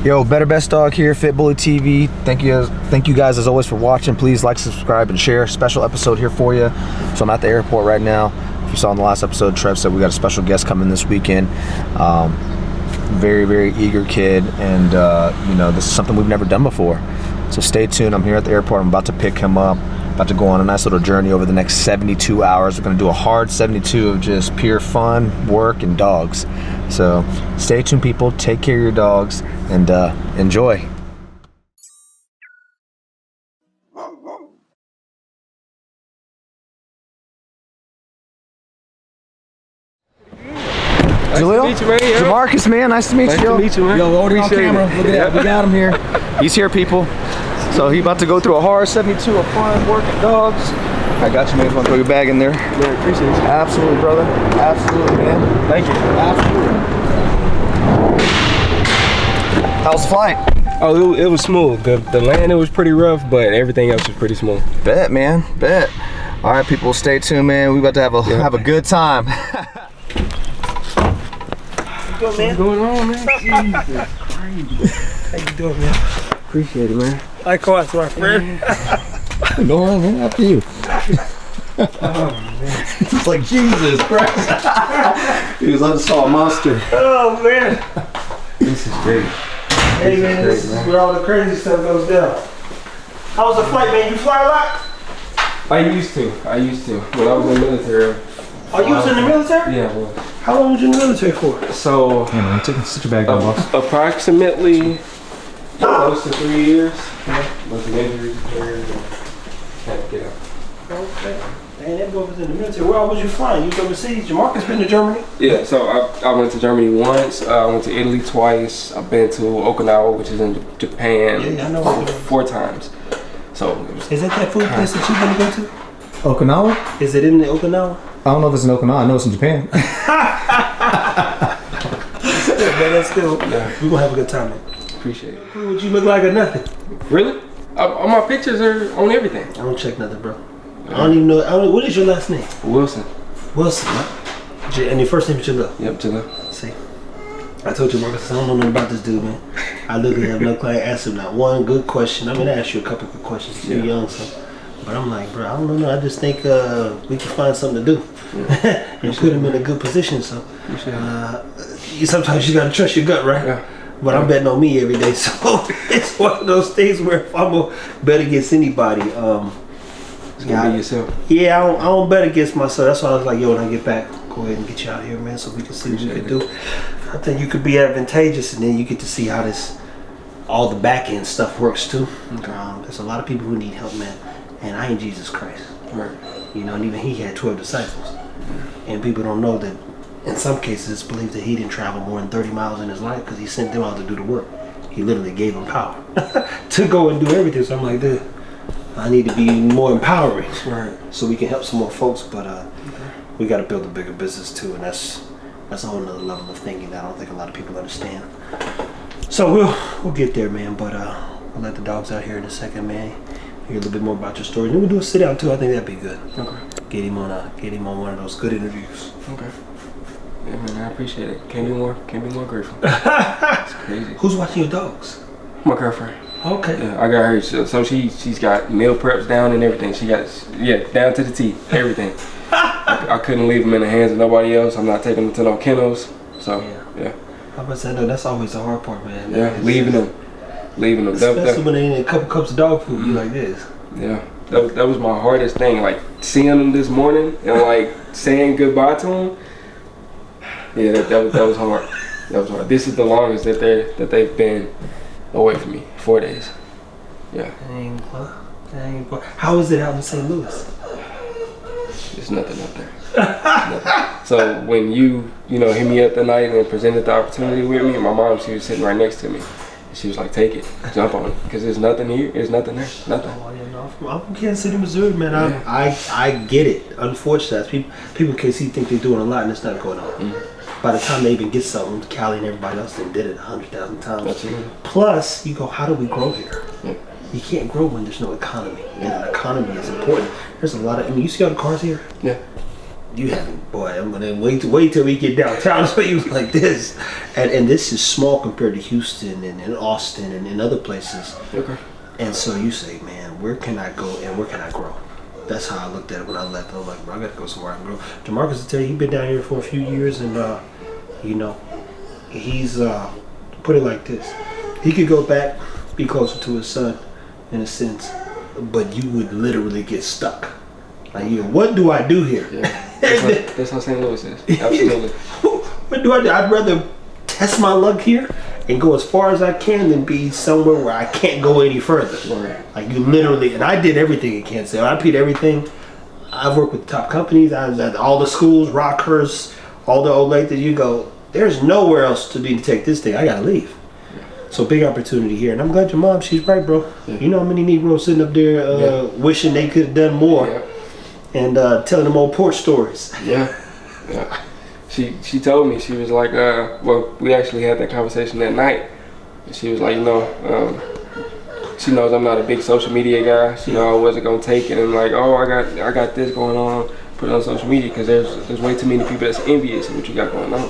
Yo, Better Best Dog here, Fit Bully TV. Thank you guys as always for watching. Please like, subscribe, and share. Special episode here for you. So I'm at the airport right now. If you saw in the last episode, Trev said we got a special guest coming this weekend. Very, very eager kid, and this is something we've never done before. So stay tuned. I'm here at the airport. I'm about to pick him up. About to go on a nice little journey over the next 72 hours. We're gonna do a hard 72 of just pure fun, work, and dogs. So stay tuned, people. Take care of your dogs and enjoy. Jaleel? Nice to meet you, man. Jamarcus, man. Nice to meet you. Nice to meet you, man. Yo, order on camera. Look at that. We got him here. He's here, people. So he's about to go through a hard 72 of fun, work, and dogs. I got you, man. You want to throw your bag in there? Yeah, appreciate it. Absolutely, brother. Absolutely, man. Thank you. Absolutely. How's the flight? Oh, it was smooth. The landing was pretty rough, but everything else was pretty smooth. Bet, man. Bet. All right, people, stay tuned, man. We about to have a good time. What's going on, man? Jesus Christ. How you doing, man? Appreciate it, man. Likewise, my friend. Go on, man. After you. Oh, man. It's like Jesus Christ. He was like saw a monster. Oh, man. This is great. Hey, man, this is where all the crazy stuff goes down. How was the flight, man? You fly a lot? I used to. When I was in the military. Are you was in the military? Yeah, I was. How long was you in the military for? So, Yeah, man. Sit your bag down, boss. approximately close to 3 years. With some injuries there. Had to get out. Okay. Man, that boy was in the military. Where was you flying? You was overseas? Jamarcus been to Germany? Yeah, so I went to Germany once. I went to Italy twice. I've been to Okinawa, which is in Japan, Yeah, I know. 4 times. So it was, Is that food place that you gonna go to? Okinawa? Is it in the Okinawa? I don't know if it's in Okinawa. I know it's in Japan. Man, that's still. Yeah. We gonna have a good time, man. appreciate it. Would you look like or nothing? Really? All my pictures are on everything. I don't check nothing, bro. I don't even know. What is your last name? Wilson. Wilson. And your first name is Jaleel. Yep, Jaleel. See, I told you, Marcus, I don't know nothing about this dude, man. I literally have no clue. I asked him not one good question. I'm gonna ask you a couple good questions. You're young, so. But I'm like, bro, I don't know. I just think we can find something to do and put him in a good position. So, sometimes you gotta trust your gut, right? Yeah. But I'm betting on me every day, so it's one of those things where if I'm gonna bet against anybody, It's gonna be yourself. yeah, I don't bet against myself. That's why I was like, yo, when I get back, go ahead and get you out here, man, so we can see what we can do. I think you could be advantageous, and then you get to see how all the back end stuff works too. Okay. There's a lot of people who need help, man, and I ain't Jesus Christ. Right. You know, and even he had 12 disciples, and people don't know that. In some cases, it's believed that he didn't travel more than 30 miles in his life because he sent them out to do the work. He literally gave them power to go and do everything. So I'm like, dude, I need to be more empowering, Right. so we can help some more folks. But we got to build a bigger business too, and that's a whole nother level of thinking that I don't think a lot of people understand. So we'll get there, man. But we'll let the dogs out here in a second, man. Hear a little bit more about your story. Then we'll do a sit down too. I think that'd be good. Okay. Get him on one of those good interviews. Okay. Yeah, man, I appreciate it. Can't be more grateful. It's crazy. Who's watching your dogs? My girlfriend. Okay. Yeah, I got her. So she's got meal preps down and everything. She got down to the T, everything. I couldn't leave them in the hands of nobody else. I'm not taking them to no Kennels. So yeah. I was saying, no, that's always the hard part, man. Yeah, leaving them. Especially when they need a couple cups of dog food, you like this. Yeah, that was my hardest thing. Like seeing them this morning and like saying goodbye to them. Yeah, that was hard. That was hard. This is the longest that they've been away from me. 4 days. Yeah. Dang. How is it out in St. Louis? There's nothing up there. Nothing. So when you hit me up the night and presented the opportunity with me, and my mom, she was sitting right next to me. She was like, take it, jump on it, because there's nothing here, there's nothing there, nothing. Oh, yeah, no, I'm from Kansas City, Missouri, man. Yeah. I get it. Unfortunately, people in KC think they're doing a lot and it's not going on. Mm-hmm. By the time they even get something, Cali and everybody else then did it 100,000 times. Absolutely. Plus, you go, how do we grow here? Yeah. You can't grow when there's no economy. And an economy is important. There's a lot of, you see all the cars here? Yeah. You haven't, boy. I'm gonna wait till we get downtown so you like this, and this is small compared to Houston and Austin and other places. Okay. And so you say, man, where can I go and where can I grow? That's how I looked at it when I left. I was like, bro, I gotta go somewhere I can grow. Jamarcus will tell you, he's been down here for a few years, and you know, he's put it like this: he could go back, be closer to his son, in a sense, but you would literally get stuck. Like, you know, what do I do here? Yeah. That's how St. Louis is. Absolutely. What do I do? I'd rather test my luck here and go as far as I can than be somewhere where I can't go any further. Right. Like, you literally, and I did everything in Kansas City. I did everything. I've worked with top companies. I was at all the schools, Rockhurst, all the old lake that you go, there's nowhere else to be to take this thing. I gotta leave. So big opportunity here, and I'm glad your mom. She's right, bro. Yeah. You know how many Negroes sitting up there wishing they could have done more, and telling them old porch stories. Yeah. She told me, she was like, well, we actually had that conversation that night, and she was like, you know, she knows I'm not a big social media guy. She know I wasn't gonna take it and like, oh, I got this going on, put it on social media because there's way too many people that's envious of what you got going on.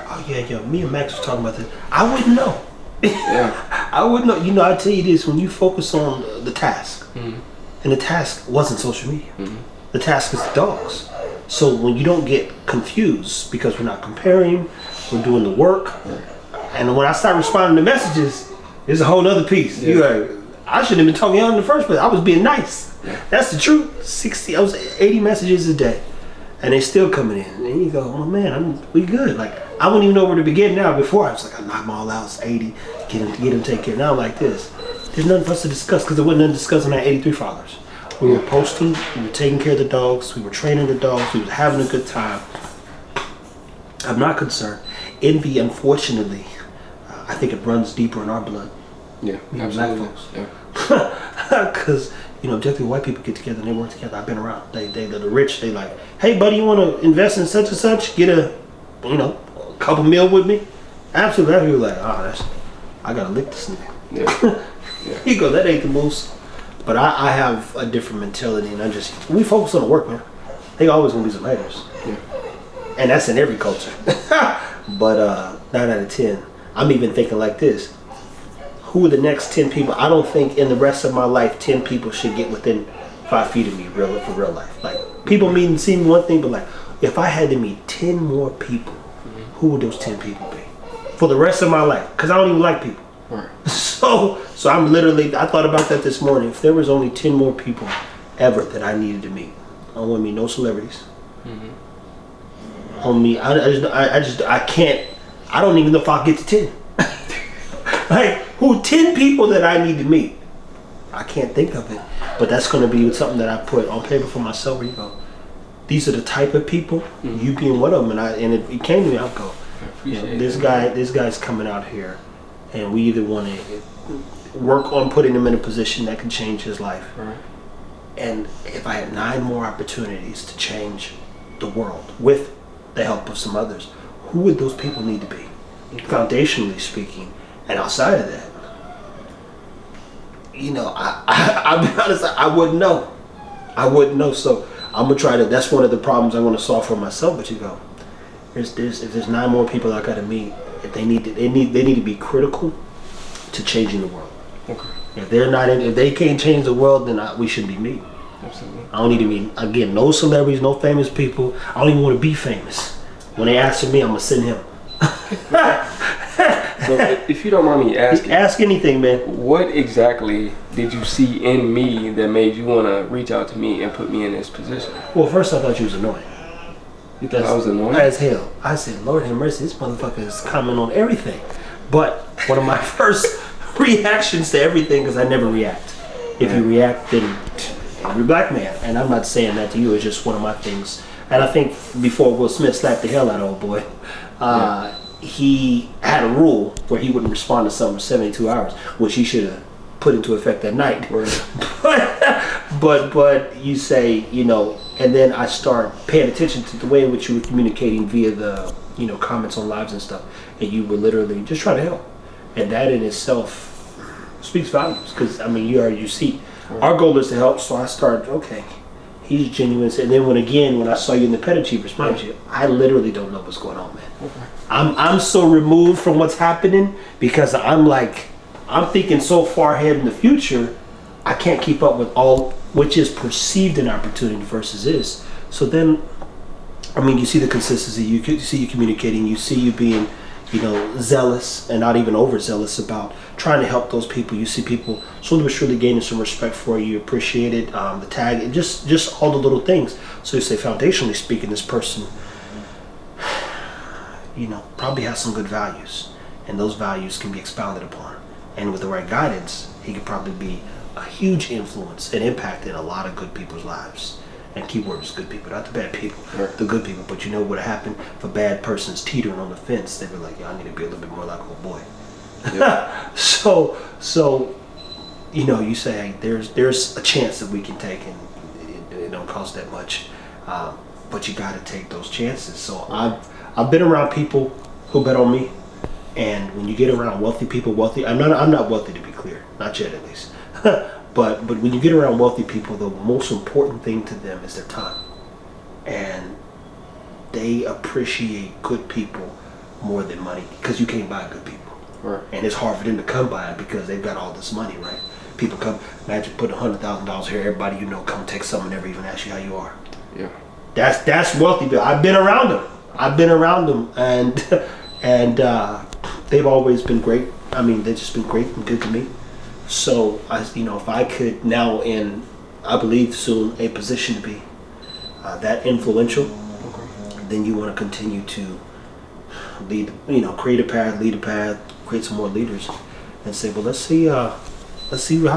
Oh yeah. Me and Max was talking about this. I wouldn't know. Yeah. I wouldn't know. You know, I tell you this: when you focus on the task, and the task wasn't social media, the task is the dogs. So when you don't get confused because we're not comparing, we're doing the work, and when I start responding to messages, there's a whole other piece. Yeah. You like, I shouldn't have been talking out in the first place. I was being nice. Yeah. That's the truth. I was 80 messages a day, and they still coming in. And you go, oh man, we good. Like, I wouldn't even know where to begin now. Before I was like, I knock them all out. It's 80. Get them take care. Now I'm like this. There's nothing for us to discuss because there wasn't nothing to discuss on that 83 followers. We were posting. We were taking care of the dogs. We were training the dogs. We were having a good time. I'm not concerned. Envy, unfortunately, I think it runs deeper in our blood. Yeah, black folks. Yeah. Because objectively, white people get together and they work together. I've been around. They're the rich. They like, hey buddy, you want to invest in such and such? Get a couple mil with me. Absolutely. I feel like, I gotta lick this nigga. Yeah. You go, that ain't the most. But I have a different mentality, and we focus on the work, man. They always gonna be some haters. Yeah. And that's in every culture. But 9 out of 10, I'm even thinking like this. Who are the next 10 people? I don't think in the rest of my life 10 people should get within 5 feet of me for real life. Like, people seem one thing, but like, if I had to meet 10 more people, who would those 10 people be? For the rest of my life. Because I don't even like people. Right. So I'm literally, I thought about that this morning. If there was only 10 more people ever that I needed to meet, I don't want to meet no celebrities. On me, I can't, I don't even know if I'll get to 10. Like, 10 people that I need to meet? I can't think of it. But that's going to be something that I put on paper for myself where you go, these are the type of people, you being one of them. And it came to me, I'll go, this guy's coming out here, and we either want to work on putting him in a position that can change his life. Right. And if I had 9 more opportunities to change the world with the help of some others, who would those people need to be? Foundationally speaking, and outside of that, I'll be honest, I wouldn't know. So I'm gonna try to. That's one of the problems I want to solve for myself. But you go, if there's 9 more people I gotta meet, if they need to be critical to changing the world. Okay. If they can't change the world, then we shouldn't be meeting. Absolutely. I don't need to meet, again, no celebrities, no famous people. I don't even want to be famous. When they ask for me, I'm gonna send him. So if you don't mind me asking, ask anything, man. What exactly did you see in me that made you want to reach out to me and put me in this position? Well, first I thought you was annoying. You thought I was annoying? As hell. I said, Lord have mercy, this motherfucker is commenting on everything. But one of my first reactions to everything, because I never react. If you react, then you're a black man. And I'm not saying that to you, it's just one of my things. And I think before Will Smith slapped the hell out of old boy, he had a rule where he wouldn't respond to something for 72 hours, which he should have put into effect that night. But you say, and then I start paying attention to the way in which you were communicating via the, comments on lives and stuff, and you were literally just trying to help. And that in itself speaks volumes, because, you see, our goal is to help, so I start, okay, He's genuine. And then when I saw you in the Pet Achievers, mind you, I literally don't know what's going on, man. Okay. I'm so removed from what's happening because I'm thinking so far ahead in the future, I can't keep up with all which is perceived an opportunity versus is. So then, I mean, you see the consistency, you see you communicating, you see you being, zealous and not even overzealous about trying to help those people. You see people slowly but surely gaining some respect for you, appreciate it, the tag, and just all the little things. So you say, foundationally speaking, this person, probably has some good values, and those values can be expounded upon. And with the right guidance, he could probably be a huge influence and impact in a lot of good people's lives. And keyword is good people, not the bad people, the good people. But you know what happened? If a bad person's teetering on the fence, they were like, I need to be a little bit more like old boy. Yeah. So you say, hey, there's a chance that we can take, and it don't cost that much. But you got to take those chances. So I've been around people who bet on me, and when you get around wealthy people, I'm not wealthy, to be clear, not yet at least. But when you get around wealthy people, the most important thing to them is their time. And they appreciate good people more than money, because you can't buy good people. Right. And it's hard for them to come by it because they've got all this money, right? People come, imagine putting $100,000 here, everybody come take some and never even ask you how you are. Yeah. That's wealthy people. I've been around them. And they've always been great. I mean, they've just been great and good to me. So, if I could now in, I believe soon, a position to be that influential, then you want to continue to lead, create a path, lead a path, create some more leaders, and say, well, let's see how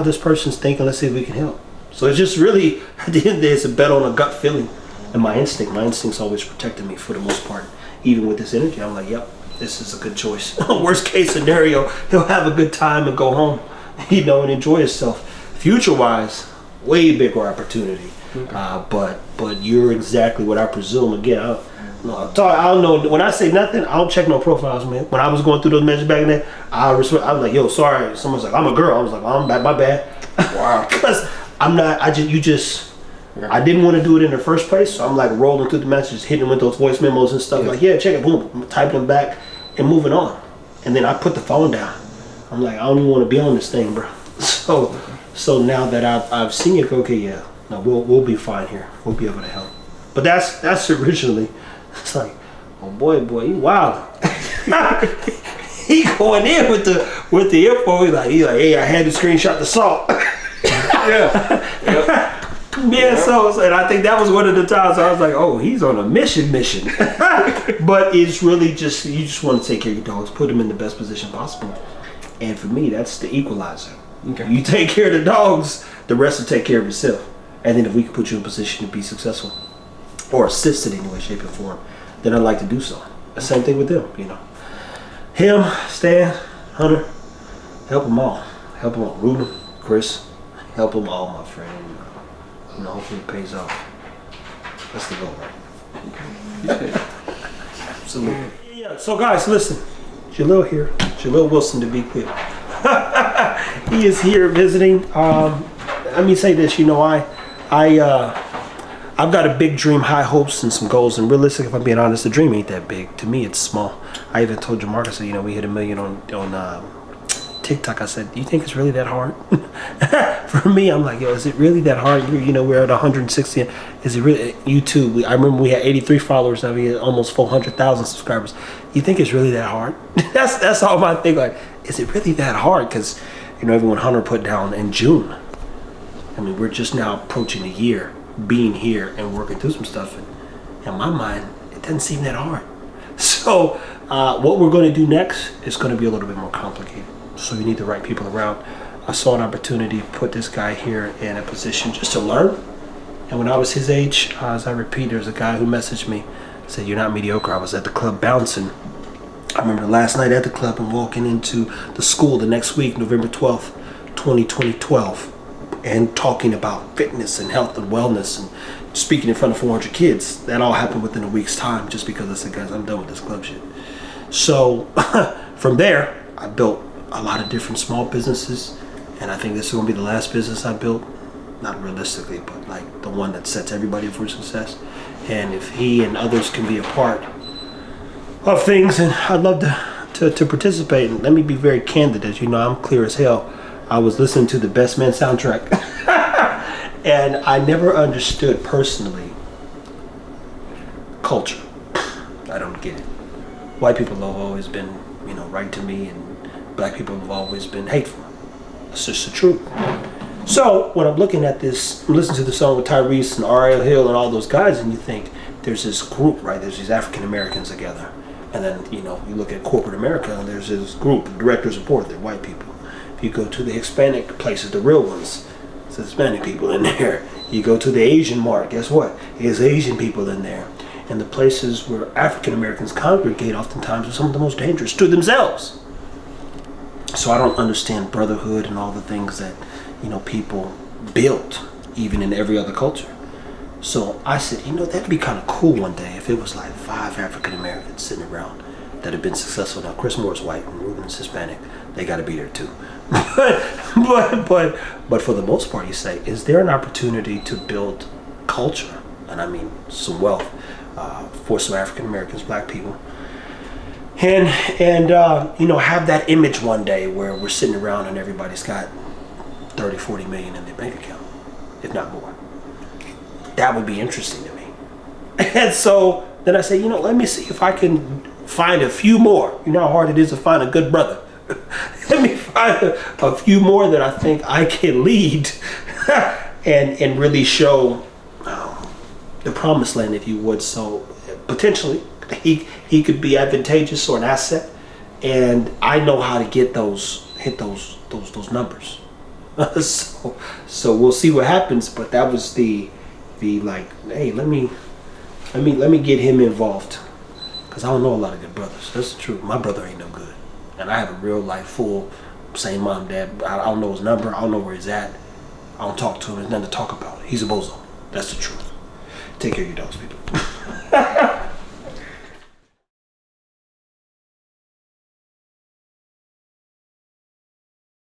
this person's thinking. Let's see if we can help. So it's just really, at the end of the day, it's a bet on a gut feeling and my instinct. My instinct's always protected me for the most part. Even with this energy, I'm like, yep, this is a good choice. Worst case scenario, he'll have a good time and go home. And enjoy yourself. Future-wise, way bigger opportunity. Okay. But you're exactly what I presume. Again, I don't know. When I say nothing, I don't check no profiles, man. When I was going through those messages back in there, I was like, yo, sorry. Someone's like, I'm a girl. I was like, oh, my bad. Wow. Because I'm not. I didn't want to do it in the first place. So I'm like rolling through the messages, hitting them with those voice memos and stuff. Yeah. Like, yeah, check it. Boom, typing them back and moving on. And then I put the phone down. I'm like, I don't even want to be on this thing, bro. So now that I've seen it, okay, yeah, no, we'll be fine here. We'll be able to help. But that's originally. It's like, oh boy, you wild. He going in with the info. He's like, hey, I had to screenshot the salt. Yeah. Yeah, so and I think that was one of the times I was like, oh, he's on a mission. But it's really just, you just want to take care of your dogs, put them in the best position possible. And for me, that's the equalizer. Okay. You take care of the dogs, the rest will take care of itself. And then if we can put you in a position to be successful, or assist in any way, shape, or form, then I'd like to do so. The same thing with them, Him, Stan, Hunter, help them all. Ruben, Chris, help them all, my friend. Hopefully it pays off. That's the goal, right? Okay. Absolutely. Yeah. So guys, listen. Jalil here. Jalil Wilson, to be clear. He is here visiting. Let me say this. I've got a big dream, high hopes, and some goals. And realistic, if I'm being honest, the dream ain't that big. To me, it's small. I even told Jamarcus, we hit 1 million on TikTok. I said, do you think it's really that hard? For me, I'm like, yo, is it really that hard? We're at 160. Is it really? YouTube, I remember we had 83 followers. Now we had almost 400,000 subscribers. You think it's really that hard? That's all my thing. Like, is it really that hard? Because, everyone Hunter put down in June. I mean, we're just now approaching a year being here and working through some stuff. And in my mind, it doesn't seem that hard. So what we're going to do next is going to be a little bit more complicated. So you need the right people around. I saw an opportunity to put this guy here in a position just to learn. And when I was his age, as I repeat, there's a guy who messaged me, said, you're not mediocre. I was at the club bouncing. I remember last night at the club and walking into the school the next week, November 12th, 2012, and talking about fitness and health and wellness and speaking in front of 400 kids. That all happened within a week's time just because I said, guys, I'm done with this club shit. So from there, I built a lot of different small businesses, and I think this is going to be the last business I built. not realistically, but like the one that sets everybody up for success. And if he and others can be a part of things, and I'd love to participate. And let me be very candid, as you know, I'm clear as hell. I was listening to the Best Man soundtrack, and I never understood personally culture. I don't get it. White people have always been, right to me, and black people have always been hateful. It's just the truth. So when I'm looking at this, I'm listening to the song with Tyrese and R.L. Hill and all those guys, and you think there's this group, right? There's these African Americans together. And then, you look at corporate America, and there's this group of directors of board, they're white people. If you go to the Hispanic places, the real ones, it's Hispanic people in there. You go to the Asian mart, guess what? There's Asian people in there. And the places where African Americans congregate oftentimes are some of the most dangerous to themselves. So I don't understand brotherhood and all the things that, people built, even in every other culture. So I said, that'd be kind of cool one day if it was like 5 African Americans sitting around that have been successful. Now, Chris Moore's white and Ruben's Hispanic. They got to be there too. But for the most part, you say, is there an opportunity to build culture? And I mean some wealth for some African Americans, black people. And have that image one day where we're sitting around and everybody's got 30, 40 million in their bank account, if not more. That would be interesting to me. And so then I say, let me see if I can find a few more. You know how hard it is to find a good brother. Let me find a few more that I think I can lead and really show the promised land, if you would. So potentially he could be advantageous or an asset, and I know how to hit those numbers. So we'll see what happens. But that was the like, hey, let me get him involved, because I don't know a lot of good brothers. That's the truth. My brother ain't no good, and I have a real life full same mom, dad. I don't know his number. I don't know where he's at. I don't talk to him. There's nothing to talk about. He's a bozo. That's the truth. Take care of your dogs, people.